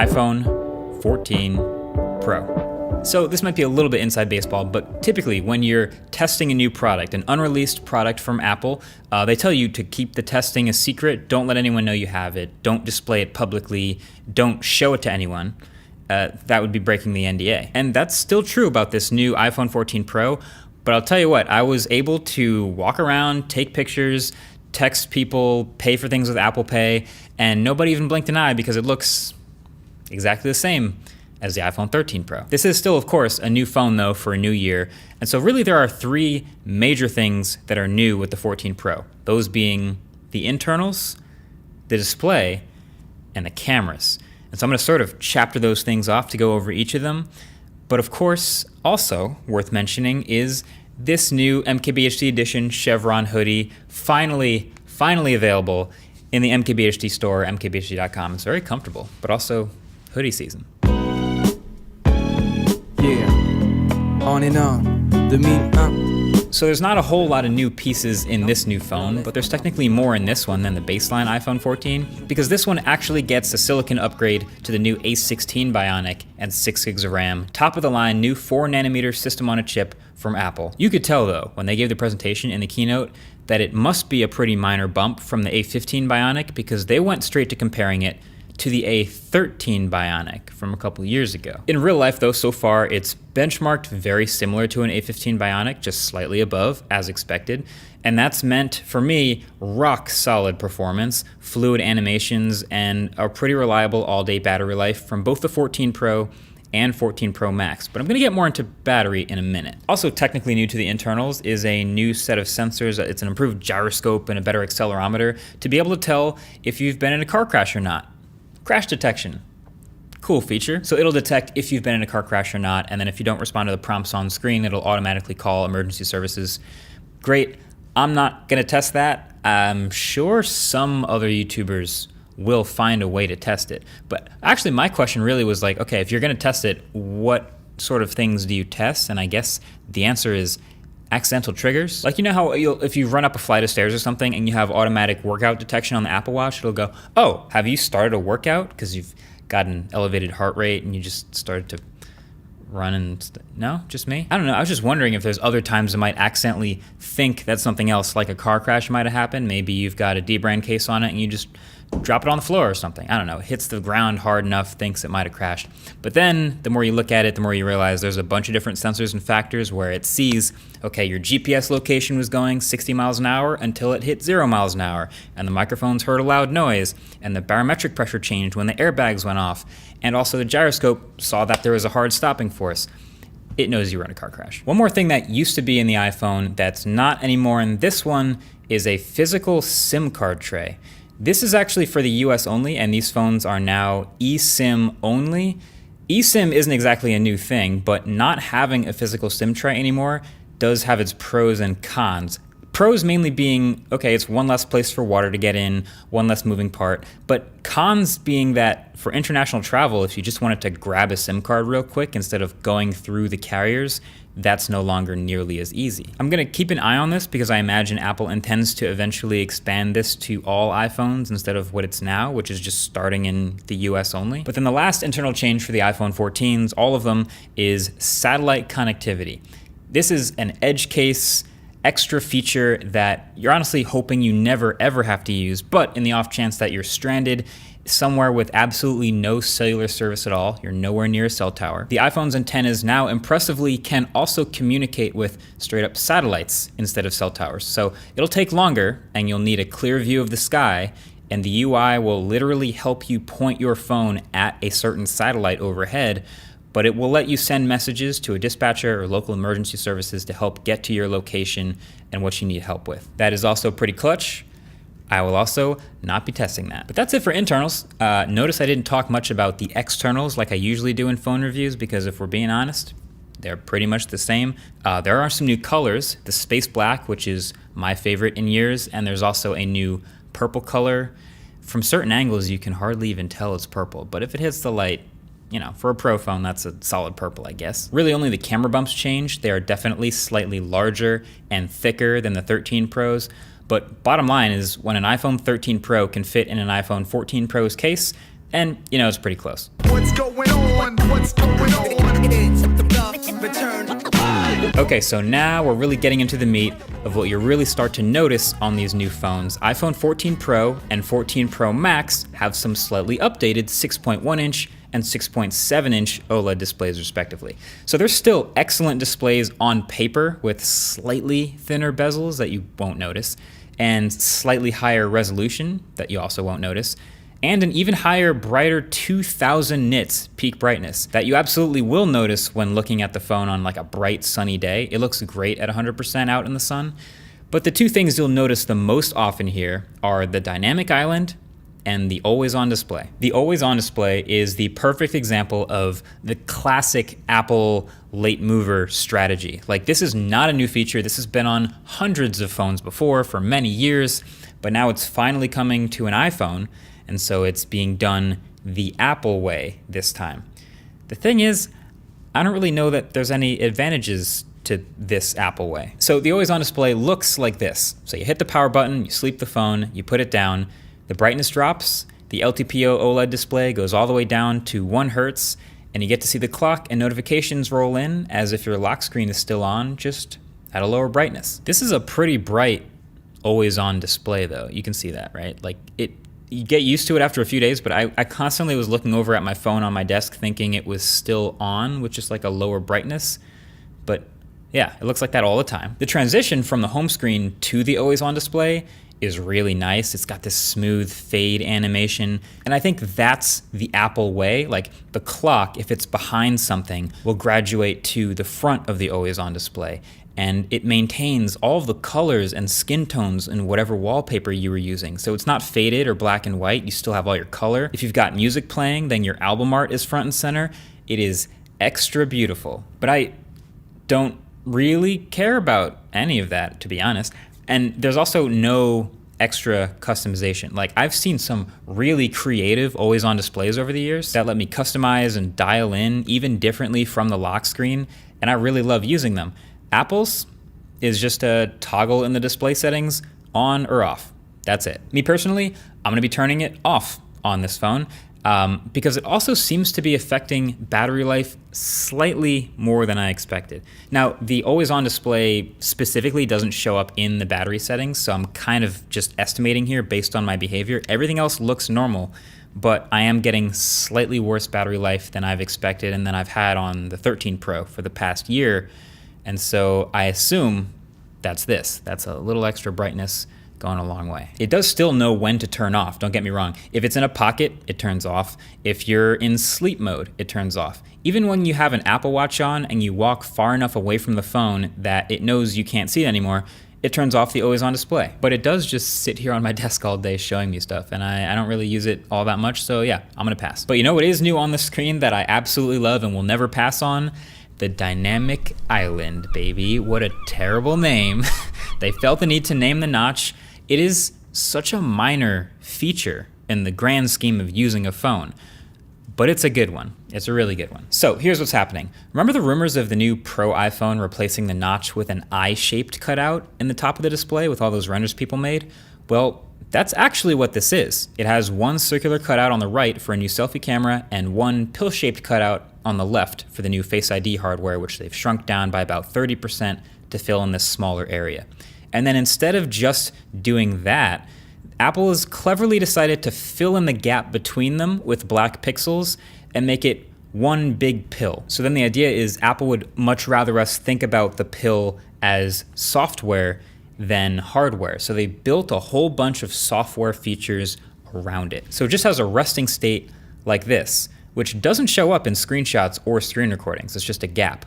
iPhone 14 Pro. So this might be a little bit inside baseball, but typically when you're testing a new product, an unreleased product from Apple, they tell you to keep the testing a secret. Don't let anyone know you have it. Don't display it publicly. Don't show it to anyone. That would be breaking the NDA. And that's still true about this new iPhone 14 Pro. But I'll tell you what, I was able to walk around, take pictures, text people, pay for things with Apple Pay, and nobody even blinked an eye because it looks exactly the same as the iPhone 13 Pro. This is still, of course, a new phone though for a new year. And so really there are three major things that are new with the 14 Pro. Those being the internals, the display, and the cameras. And so I'm going to sort of chapter those things off to go over each of them. But of course, also worth mentioning is this new MKBHD edition Chevron hoodie, finally available in the MKBHD store, mkbhd.com. It's very comfortable, but also hoodie season. Yeah, on and on, the mean So there's not a whole lot of new pieces in this new phone, but there's technically more in this one than the baseline iPhone 14, because this one actually gets a silicon upgrade to the new A16 Bionic and 6 gigs of RAM, top of the line new 4nm system on a chip from Apple. You could tell though, when they gave the presentation in the keynote, that it must be a pretty minor bump from the A15 Bionic because they went straight to comparing it to the A13 Bionic from a couple years ago. In real life though, so far it's benchmarked very similar to an A15 Bionic, just slightly above, as expected. And that's meant, for me, rock solid performance, fluid animations, and a pretty reliable all-day battery life from both the 14 Pro and 14 Pro Max. But I'm gonna get more into battery in a minute. Also technically new to the internals is a new set of sensors. It's an improved gyroscope and a better accelerometer to be able to tell if you've been in a car crash or not. Crash detection. Cool feature. So it'll detect if you've been in a car crash or not, and then if you don't respond to the prompts on screen, it'll automatically call emergency services. Great. I'm not gonna test that. I'm sure some other YouTubers will find a way to test it. But actually my question really was like, okay, if you're gonna test it, what sort of things do you test? And I guess the answer is accidental triggers. Like, you know how if you run up a flight of stairs or something and you have automatic workout detection on the Apple Watch, it'll go, oh, have you started a workout? Because you've got an elevated heart rate and you just started to run and no, just me? I don't know. I was just wondering if there's other times it might accidentally think that something else like a car crash might have happened. Maybe you've got a dbrand case on it and you just drop it on the floor or something. I don't know. It hits the ground hard enough, thinks it might have crashed. But then the more you look at it, the more you realize there's a bunch of different sensors and factors where it sees, okay, your GPS location was going 60 miles an hour until it hit 0 miles an hour, and the microphones heard a loud noise, and the barometric pressure changed when the airbags went off, and also the gyroscope saw that there was a hard stopping force. It knows you were in a car crash. One more thing that used to be in the iPhone that's not anymore in this one is a physical SIM card tray. This is actually for the US only, and these phones are now eSIM only. eSIM isn't exactly a new thing, but not having a physical SIM tray anymore does have its pros and cons. Pros mainly being, okay, it's one less place for water to get in, one less moving part, but cons being that for international travel, if you just wanted to grab a SIM card real quick instead of going through the carriers, that's no longer nearly as easy. I'm gonna keep an eye on this because I imagine Apple intends to eventually expand this to all iPhones instead of what it's now, which is just starting in the US only. But then the last internal change for the iPhone 14s, all of them, is satellite connectivity. This is an edge case extra feature that you're honestly hoping you never ever have to use, but in the off chance that you're stranded somewhere with absolutely no cellular service at all, you're nowhere near a cell tower, the iPhone's antennas now impressively can also communicate with straight up satellites instead of cell towers. So it'll take longer and you'll need a clear view of the sky, and the UI will literally help you point your phone at a certain satellite overhead, but it will let you send messages to a dispatcher or local emergency services to help get to your location and what you need help with. That is also pretty clutch. I will also not be testing that. But that's it for internals. Notice I didn't talk much about the externals like I usually do in phone reviews because if we're being honest, they're pretty much the same. There are some new colors, the space black, which is my favorite in years, and there's also a new purple color. From certain angles, you can hardly even tell it's purple, but if it hits the light, you know, for a Pro phone, that's a solid purple, I guess. Really only the camera bumps changed. They are definitely slightly larger and thicker than the 13 Pros, but bottom line is when an iPhone 13 Pro can fit in an iPhone 14 Pro's case, And, you know, it's pretty close. What's going on? What's going on? Okay, so now we're really getting into the meat of what you really start to notice on these new phones. iPhone 14 Pro and 14 Pro Max have some slightly updated 6.1-inch and 6.7-inch OLED displays respectively. So they're still excellent displays on paper with slightly thinner bezels that you won't notice, and slightly higher resolution that you also won't notice, and an even higher, brighter 2000 nits peak brightness that you absolutely will notice when looking at the phone on like a bright sunny day. It looks great at 100% out in the sun. But the two things you'll notice the most often here are the dynamic island and the always-on display. The always-on display is the perfect example of the classic Apple late mover strategy. Like, this is not a new feature. This has been on hundreds of phones before for many years, but now it's finally coming to an iPhone. And so it's being done the Apple way this time. The thing is, I don't really know that there's any advantages to this Apple way. So the always on display looks like this. So you hit the power button, you sleep the phone, you put it down, the brightness drops, the LTPO OLED display goes all the way down to 1 Hertz, and you get to see the clock and notifications roll in as if your lock screen is still on, just at a lower brightness. This is a pretty bright always on display though. You can see that, right? Like, you get used to it after a few days, but I constantly was looking over at my phone on my desk thinking it was still on with just like a lower brightness. But yeah, it looks like that all the time. The transition from the home screen to the always on display is really nice. It's got this smooth fade animation. And I think that's the Apple way. Like, the clock, if it's behind something, will graduate to the front of the always on display. And it maintains all of the colors and skin tones in whatever wallpaper you were using. So it's not faded or black and white, you still have all your color. If you've got music playing, then your album art is front and center. It is extra beautiful. But I don't really care about any of that, to be honest. And there's also no extra customization. Like, I've seen some really creative always on displays over the years that let me customize and dial in even differently from the lock screen, and I really love using them. Apple's is just a toggle in the display settings on or off. That's it. Me personally, I'm gonna be turning it off on this phone because it also seems to be affecting battery life slightly more than I expected. Now, the always on display specifically doesn't show up in the battery settings, so I'm kind of just estimating here based on my behavior. Everything else looks normal, but I am getting slightly worse battery life than I've expected and than I've had on the 13 Pro for the past year. And so I assume that's this. That's a little extra brightness going a long way. It does still know when to turn off, don't get me wrong. If it's in a pocket, it turns off. If you're in sleep mode, it turns off. Even when you have an Apple Watch on and you walk far enough away from the phone that it knows you can't see it anymore, it turns off the always on display. But it does just sit here on my desk all day showing me stuff, and I don't really use it all that much, so yeah, I'm gonna pass. But you know what is new on the screen that I absolutely love and will never pass on? The Dynamic Island, baby. What a terrible name. They felt the need to name the notch. It is such a minor feature in the grand scheme of using a phone, but it's a good one. It's a really good one. So here's what's happening. Remember the rumors of the new Pro iPhone replacing the notch with an eye-shaped cutout in the top of the display with all those renders people made? Well, that's actually what this is. It has one circular cutout on the right for a new selfie camera and one pill-shaped cutout on the left for the new Face ID hardware, which they've shrunk down by about 30% to fill in this smaller area. And then instead of just doing that, Apple has cleverly decided to fill in the gap between them with black pixels and make it one big pill. So then the idea is Apple would much rather us think about the pill as software than hardware. So they built a whole bunch of software features around it. So it just has a resting state like this, which doesn't show up in screenshots or screen recordings. It's just a gap.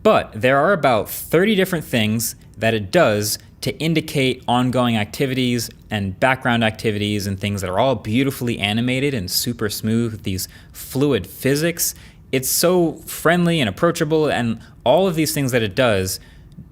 But there are about 30 different things that it does to indicate ongoing activities and background activities and things that are all beautifully animated and super smooth with these fluid physics. It's so friendly and approachable, and all of these things that it does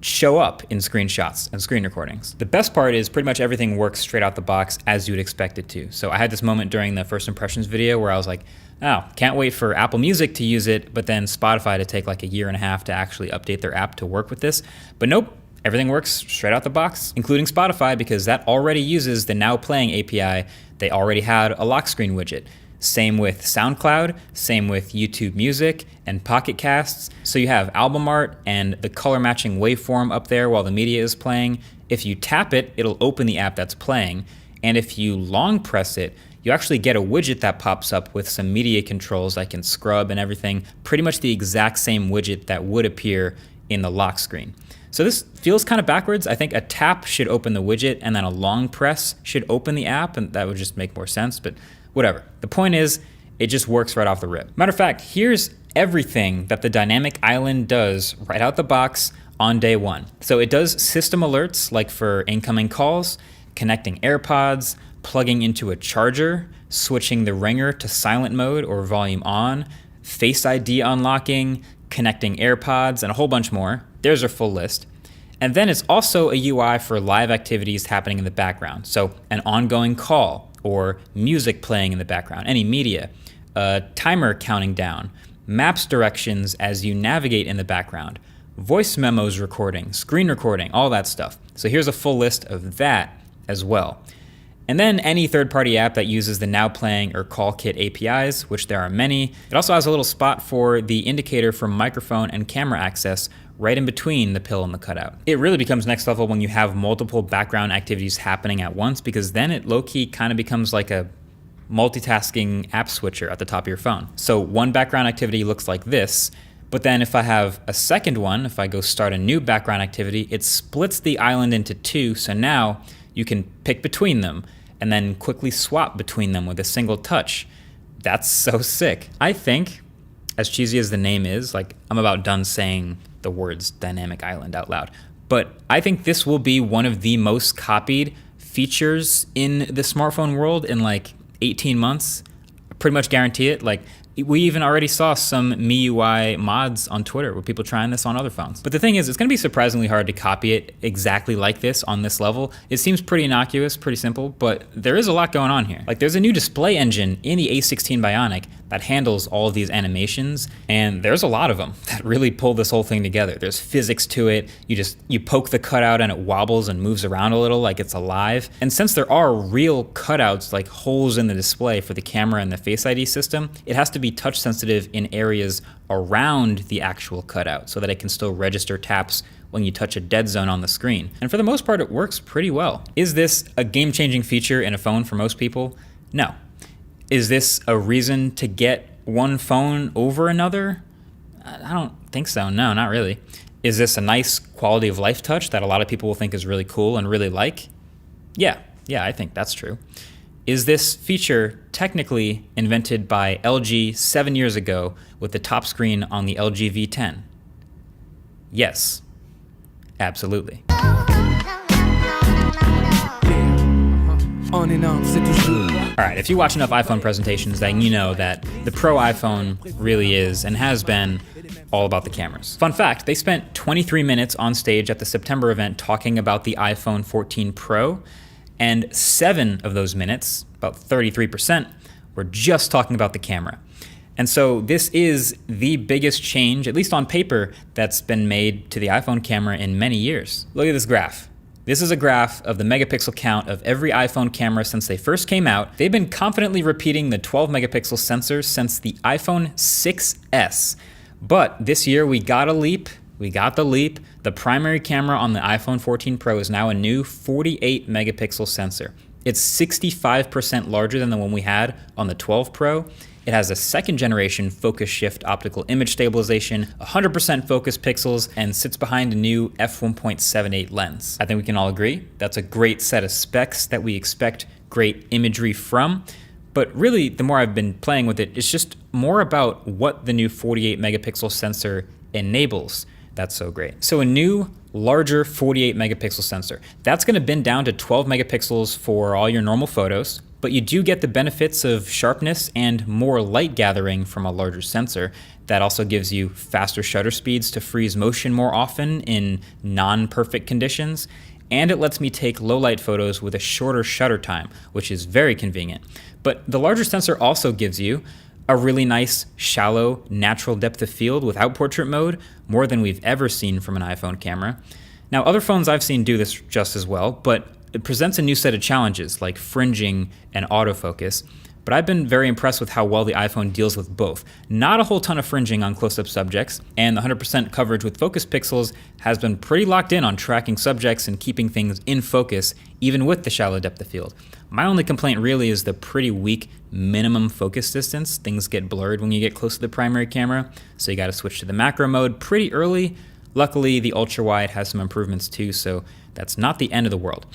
show up in screenshots and screen recordings. The best part is pretty much everything works straight out the box as you would expect it to. So I had this moment during the first impressions video where I was like, oh, can't wait for Apple Music to use it, but then Spotify to take like a year and a half to actually update their app to work with this. But nope, everything works straight out the box, including Spotify, because that already uses the Now Playing API. They already had a lock screen widget. Same with SoundCloud, same with YouTube Music and Pocket Casts. So you have album art and the color matching waveform up there while the media is playing. If you tap it, it'll open the app that's playing. And if you long press it, you actually get a widget that pops up with some media controls like in Scrub and everything, pretty much the exact same widget that would appear in the lock screen. So this feels kind of backwards. I think a tap should open the widget and then a long press should open the app, and that would just make more sense, but whatever. The point is, it just works right off the rip. Matter of fact, here's everything that the Dynamic Island does right out the box on day one. So it does system alerts like for incoming calls, connecting AirPods, plugging into a charger, switching the ringer to silent mode or volume on, Face ID unlocking, connecting AirPods, and a whole bunch more. There's our full list. And then it's also a UI for live activities happening in the background. So an ongoing call or music playing in the background, any media, a timer counting down, maps directions as you navigate in the background, voice memos recording, screen recording, all that stuff. So here's a full list of that as well. And then any third-party app that uses the Now Playing or CallKit APIs, which there are many. It also has a little spot for the indicator for microphone and camera access right in between the pill and the cutout. It really becomes next level when you have multiple background activities happening at once, because then it low-key kind of becomes like a multitasking app switcher at the top of your phone. So one background activity looks like this, but then if I have a second one, if I go start a new background activity, it splits the island into two, so now you can pick between them and then quickly swap between them with a single touch. That's so sick. I think, as cheesy as the name is, like I'm about done saying the words Dynamic Island out loud, but I think this will be one of the most copied features in the smartphone world in like 18 months. I pretty much guarantee it. Like, we even already saw some MIUI mods on Twitter with people trying this on other phones. But the thing is, it's gonna be surprisingly hard to copy it exactly like this on this level. It seems pretty innocuous, pretty simple, but there is a lot going on here. Like, there's a new display engine in the A16 Bionic that handles all of these animations, and there's a lot of them that really pull this whole thing together. There's physics to it. You poke the cutout and it wobbles and moves around a little like it's alive. And since there are real cutouts, like holes in the display for the camera and the Face ID system, it has to be touch sensitive in areas around the actual cutout so that it can still register taps when you touch a dead zone on the screen. And for the most part, it works pretty well. Is this a game-changing feature in a phone for most people? No. Is this a reason to get one phone over another? I don't think so. No, not really. Is this a nice quality of life touch that a lot of people will think is really cool and really like? Yeah, I think that's true. Is this feature technically invented by LG 7 years ago with the top screen on the LG V10? Yes, absolutely. On and on, c'est toujours. All right, if you watch enough iPhone presentations, then you know that the Pro iPhone really is and has been all about the cameras. Fun fact, they spent 23 minutes on stage at the September event talking about the iPhone 14 Pro, and 7 of those minutes, about 33%, were just talking about the camera. And so this is the biggest change, at least on paper, that's been made to the iPhone camera in many years. Look at this graph. This is a graph of the megapixel count of every iPhone camera since they first came out. They've been confidently repeating the 12 megapixel sensor since the iPhone 6S. But this year we got a leap. We got the leap. The primary camera on the iPhone 14 Pro is now a new 48 megapixel sensor. It's 65% larger than the one we had on the 12 Pro. It has a second generation focus shift optical image stabilization, 100% focus pixels, and sits behind a new f1.78 lens. I think we can all agree that's a great set of specs that we expect great imagery from. But really, the more I've been playing with it, it's just more about what the new 48 megapixel sensor enables. That's so great. So a new, larger 48 megapixel sensor. That's gonna bend down to 12 megapixels for all your normal photos, but you do get the benefits of sharpness and more light gathering from a larger sensor. That also gives you faster shutter speeds to freeze motion more often in non-perfect conditions. And it lets me take low light photos with a shorter shutter time, which is very convenient. But the larger sensor also gives you a really nice, shallow, natural depth of field without portrait mode, more than we've ever seen from an iPhone camera. Now, other phones I've seen do this just as well, but it presents a new set of challenges like fringing and autofocus. but I've been very impressed with how well the iPhone deals with both. Not a whole ton of fringing on close-up subjects, and the 100% coverage with focus pixels has been pretty locked in on tracking subjects and keeping things in focus, even with the shallow depth of field. My only complaint really is the pretty weak minimum focus distance. Things get blurred when you get close to the primary camera, so you gotta switch to the macro mode pretty early. Luckily, the ultra-wide has some improvements too, so that's not the end of the world.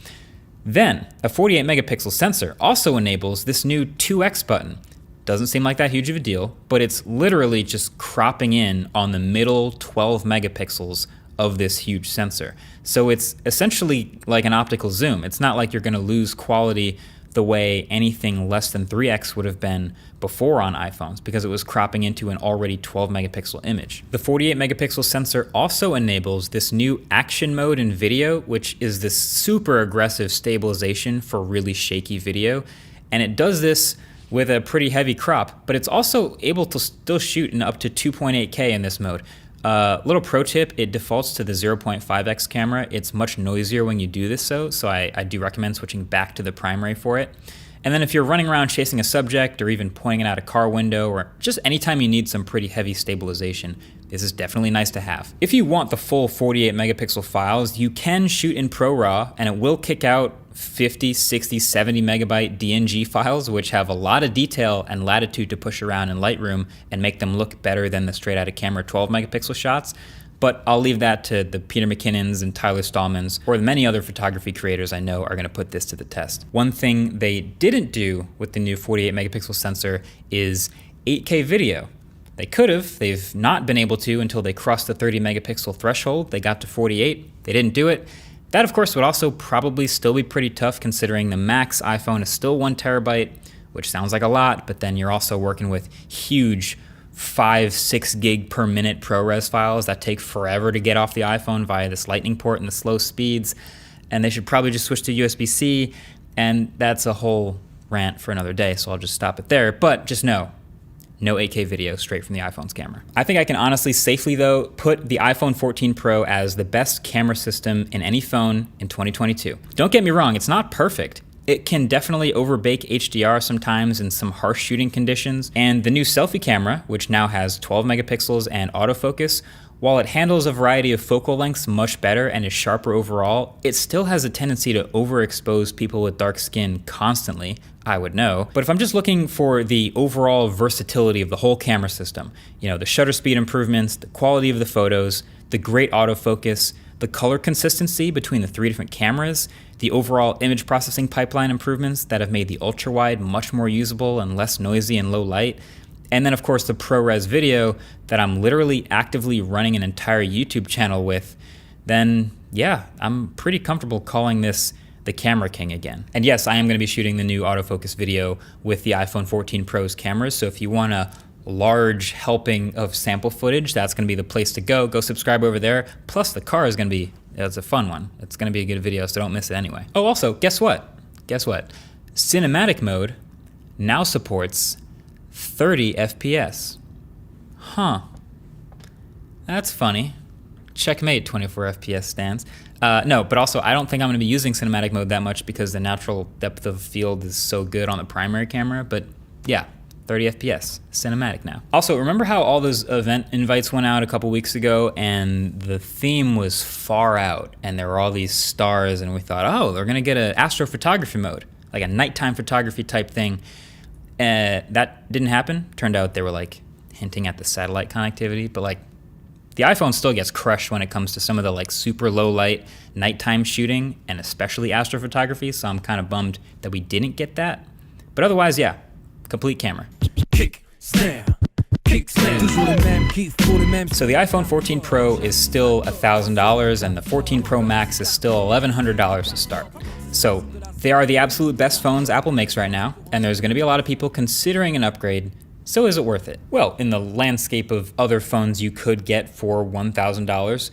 Then, a 48 megapixel sensor also enables this new 2x button. Doesn't seem like that huge of a deal, but it's literally just cropping in on the middle 12 megapixels of this huge sensor. So it's essentially like an optical zoom. It's not like you're gonna lose quality the way anything less than 3x would have been before on iPhones, because it was cropping into an already 12 megapixel image. The 48 megapixel sensor also enables this new action mode in video, which is this super aggressive stabilization for really shaky video. And it does this with a pretty heavy crop, but it's also able to still shoot in up to 2.8K in this mode. Little pro tip, it defaults to the 0.5x camera. It's much noisier when you do this so I do recommend switching back to the primary for it. And then if you're running around chasing a subject or even pointing out a car window or just anytime you need some pretty heavy stabilization, this is definitely nice to have. If you want the full 48 megapixel files, you can shoot in ProRAW and it will kick out 50, 60, 70 megabyte DNG files, which have a lot of detail and latitude to push around in Lightroom and make them look better than the straight out of camera 12 megapixel shots. But I'll leave that to the Peter McKinnons and Tyler Stallmans, or the many other photography creators I know are gonna put this to the test. One thing they didn't do with the new 48 megapixel sensor is 8K video. They could have, they've not been able to until they crossed the 30 megapixel threshold. They got to 48, they didn't do it. That, of course, would also probably still be pretty tough considering the max iPhone is still 1 terabyte, which sounds like a lot, but then you're also working with huge 5-6 gig per minute ProRes files that take forever to get off the iPhone via this Lightning port and the slow speeds. And they should probably just switch to USB-C, and that's a whole rant for another day, so I'll just stop it there. But just know, no 8K video straight from the iPhone's camera. I think I can honestly safely though put the iPhone 14 Pro as the best camera system in any phone in 2022. Don't get me wrong, it's not perfect. It can definitely overbake HDR sometimes in some harsh shooting conditions, and the new selfie camera, which now has 12 megapixels and autofocus, while it handles a variety of focal lengths much better and is sharper overall, it still has a tendency to overexpose people with dark skin constantly, I would know. But if I'm just looking for the overall versatility of the whole camera system, you know, the shutter speed improvements, the quality of the photos, the great autofocus, the color consistency between the 3 different cameras, the overall image processing pipeline improvements that have made the ultra-wide much more usable and less noisy in low light, and then of course the ProRes video that I'm literally actively running an entire YouTube channel with, then yeah, I'm pretty comfortable calling this the Camera King again. And yes, I am going to be shooting the new autofocus video with the iPhone 14 Pro's cameras, so if you want a large helping of sample footage, that's going to be the place to go. Go subscribe over there. Plus the car is going to be, it's a fun one. It's going to be a good video, so don't miss it anyway. Oh, also, guess what? Guess what? Cinematic mode now supports 30 FPS. Huh. That's funny. Checkmate 24 FPS stands. No, but also I don't think I'm going to be using cinematic mode that much because the natural depth of field is so good on the primary camera, but yeah, 30 FPS, cinematic now. Also, remember how all those event invites went out a couple weeks ago and the theme was far out and there were all these stars and we thought, oh, they're gonna get an astrophotography mode, like a nighttime photography type thing. That didn't happen. Turned out they were like hinting at the satellite connectivity, but like the iPhone still gets crushed when it comes to some of the like super low light nighttime shooting and especially astrophotography, so I'm kind of bummed that we didn't get that. But otherwise, yeah, complete camera. Kick, snare, kick, snare. So the iPhone 14 Pro is still $1,000 and the 14 Pro Max is still $1,100 to start. So they are the absolute best phones Apple makes right now, and there's going to be a lot of people considering an upgrade. So is it worth it? Well, in the landscape of other phones you could get for $1,000,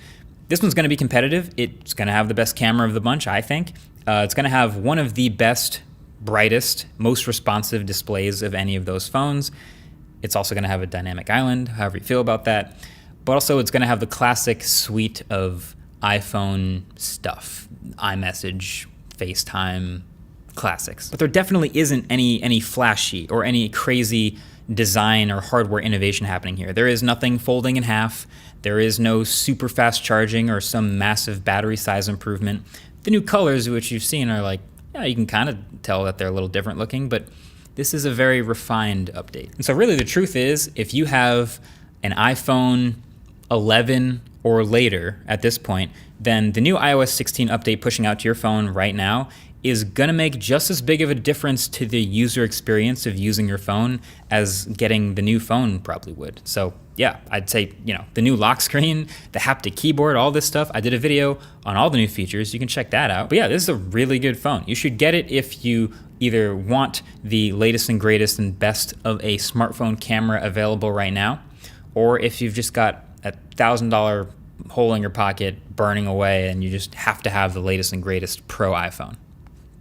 this one's going to be competitive. It's going to have the best camera of the bunch, I think. It's going to have one of the best, brightest, most responsive displays of any of those phones. It's also going to have a dynamic island, however you feel about that. But also it's going to have the classic suite of iPhone stuff. iMessage, FaceTime, classics. But there definitely isn't any flashy or any crazy design or hardware innovation happening here. There is nothing folding in half. There is no super fast charging or some massive battery size improvement. The new colors, which you've seen, are like, yeah, you can kind of tell that they're a little different looking, but this is a very refined update. And so really the truth is, if you have an iPhone 11 or later at this point, then the new iOS 16 update pushing out to your phone right now is gonna make just as big of a difference to the user experience of using your phone as getting the new phone probably would. So yeah, I'd say, the new lock screen, the haptic keyboard, all this stuff. I did a video on all the new features. You can check that out. But yeah, this is a really good phone. You should get it if you either want the latest and greatest and best of a smartphone camera available right now, or if you've just got a $1,000 hole in your pocket burning away and you just have to have the latest and greatest Pro iPhone.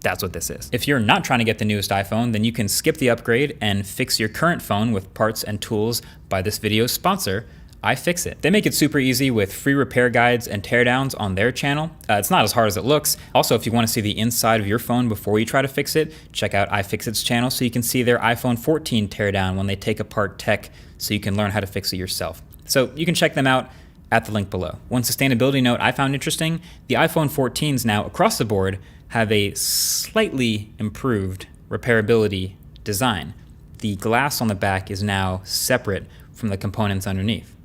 That's what this is. If you're not trying to get the newest iPhone, then you can skip the upgrade and fix your current phone with parts and tools by this video's sponsor, iFixit. They make it super easy with free repair guides and teardowns on their channel. It's not as hard as it looks. Also, if you want to see the inside of your phone before you try to fix it, check out iFixit's channel so you can see their iPhone 14 teardown when they take apart tech so you can learn how to fix it yourself. So you can check them out at the link below. One sustainability note I found interesting, the iPhone 14s now across the board have a slightly improved repairability design. The glass on the back is now separate from the components underneath.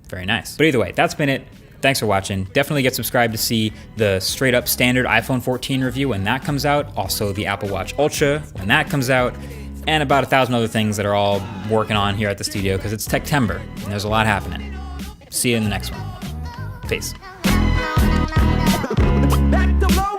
Very nice. But either way, that's been it. Thanks for watching. Definitely get subscribed to see the straight up standard iPhone 14 review when that comes out. Also the Apple Watch Ultra when that comes out. And about 1,000 other things that are all working on here at the studio because it's Techtember and there's a lot happening. See you in the next one. Peace. Back to low.